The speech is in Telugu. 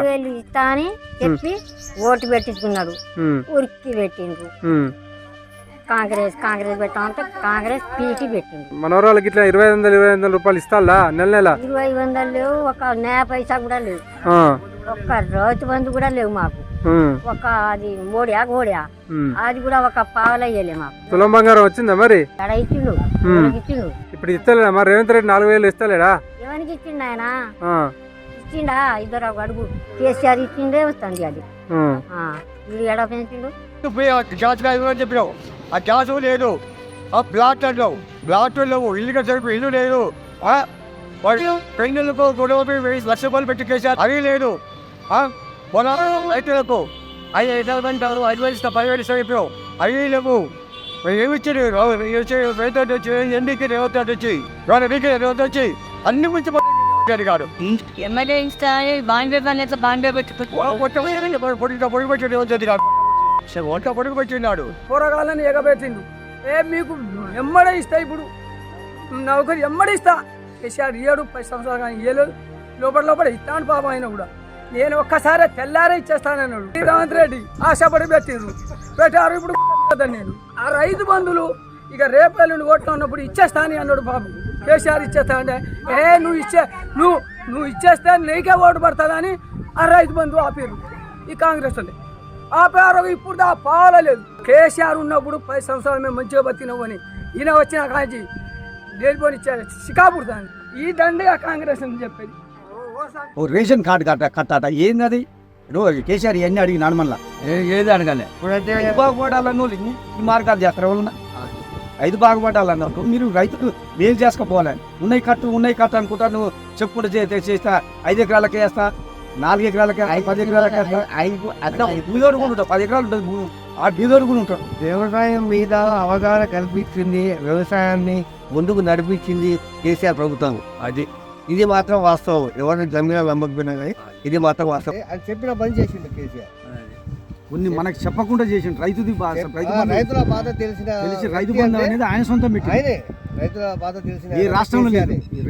4,000 ఇస్తా అని చెప్పి ఓటు పెట్టించుకున్నాడు. ఉరికి పెట్టిండ్రు. కాంగ్రెస్ పెట్టా అంటే కాంగ్రెస్ పీకి పెట్టింది. మనవరాళ్ళకి ఇట్లా 2,500 రూపాయలు ఇస్తాలా నెల 2,500 లేవు, ఒక నయా పైసా కూడా లేవు, ఒక్క రైతు బంధు కూడా లేవు మాకు. ఒక అది మోడియా అది కూడా ఒక పావల ఇయ్యలే మాకు. తులం బంగారం వచ్చిందా మరి? ఎడ ఇచ్చిండు ఇచ్చిండు. ఇప్పుడు ఇస్తలేడా మరి రేవంత్ రెడ్డి 4,000 ఇస్తలేడా? ఎవరికి ఇచ్చిండు ఆయన? ఇచ్చిండా? ఇద్దరు అడుగు కేసీఆర్ ఇచ్చిండే వస్తుంది అది. ఇది ఎడ పెంచిండు. చెప్పినావు ఆ గ్యాస్ లేదు, ఆ బ్లాట్ లేవు, ఇల్లుగా జరిపి ఇల్లు లేదు, పెన్నులకు గొడవ 1,000 రూపాయలు పెట్టి కేసారు అది లేదు. రైతులకు 5,000 ఇస్తా 10,000 ఇస్తా చెప్పావు అవి లేవు. ఏమి ఇచ్చారు రైతు వచ్చి ఎన్నికకి రేవంత్ వచ్చి రేవంత్ వచ్చి అన్ని గురించి కాదు ఎమ్మెల్యే ఇస్తా పొడి పెట్టి రేవంత్ రెడ్డి కాదు వంట పొడుగు పెట్టినాడు. పోరగాళ్ళని ఎగబెట్టిండు. మీకు ఎమ్మడే ఇస్తా, ఇప్పుడు నౌకరి ఎమ్మడే ఇస్తా. కేసీఆర్ 10 సంవత్సరాలు కానీ ఇయ్యలేదు, లోపల ఇస్తాను పాపం. ఆయన కూడా నేను ఒక్కసారి తెల్లారే ఇచ్చేస్తానన్నాడు రేవంత్ రెడ్డి. ఆశపడి పెట్టారు. ఇప్పుడు నేను ఆ రైతు బంధువులు ఇక రేపల్లుండి ఓట్లు ఉన్నప్పుడు ఇచ్చేస్తాను అన్నాడు పాపం. కేసీఆర్ ఇచ్చేస్తా అంటే నువ్వు ఇచ్చేస్తే నీకే ఓటు పడుతుందని ఆ రైతు బంధువు ఆపారు ఈ కాంగ్రెస్ వాళ్ళు. ఆపారు. ఇప్పుడు ఆ పాలలేదు. కేసీఆర్ ఉన్నప్పుడు 10 సంవత్సరాలు మేము మంచిగా బతికినావు అని ఈయన వచ్చిన కాంచి లేనిపోని శికాపుడుతాను. ఈ దండిగా కాంగ్రెస్ అని చెప్పేది. రేషన్ కార్డు కట్టాట ఏంది అది? కేసీఆర్ ఇవన్నీ అడిగినాడు మళ్ళీ ఏది అడగాలి. ఇప్పుడైతే 5 బాగుపడాలన్న ఈ మార్గాలు చేస్తారు ఎవరన్నా. 5 బాగుపడాలన్నట్టు మీరు రైతుకు మేలు చేసుకోపోవాలి. ఉన్నాయి కట్టు అనుకుంటా నువ్వు చెప్పుకుంటూ చేస్తా 5 ఎకరాలకే వేస్తా, 4 ఎకరాలకే, 10 ఎకరాలకే అట్లా బీదోడు కూడా ఉంటాడు. 10 ఎకరాలు ఉంటుంది ఆ బీదోడు కూడా ఉంటాడు. వ్యవసాయం మీద అవగాహన కల్పించింది, వ్యవసాయాన్ని ముందుకు నడిపించింది కేసీఆర్ ప్రభుత్వం. ఇది మాత్రం వాస్తవం. ఎవరిని జమీనా నమ్మకపోయినా కానీ ఇది మాత్రం వాస్తవం. అది చెప్పిన పని చేసింది కేసీఆర్. కొన్ని మనకు చెప్పకుండా చేసిండు. రైతుల బాధ తెలిసి రైతు బంధు అనేది ఆయన సొంతం పెట్టి రైతుల బాధ తెలిసిన ఏ రాష్ట్రంలో లేదు.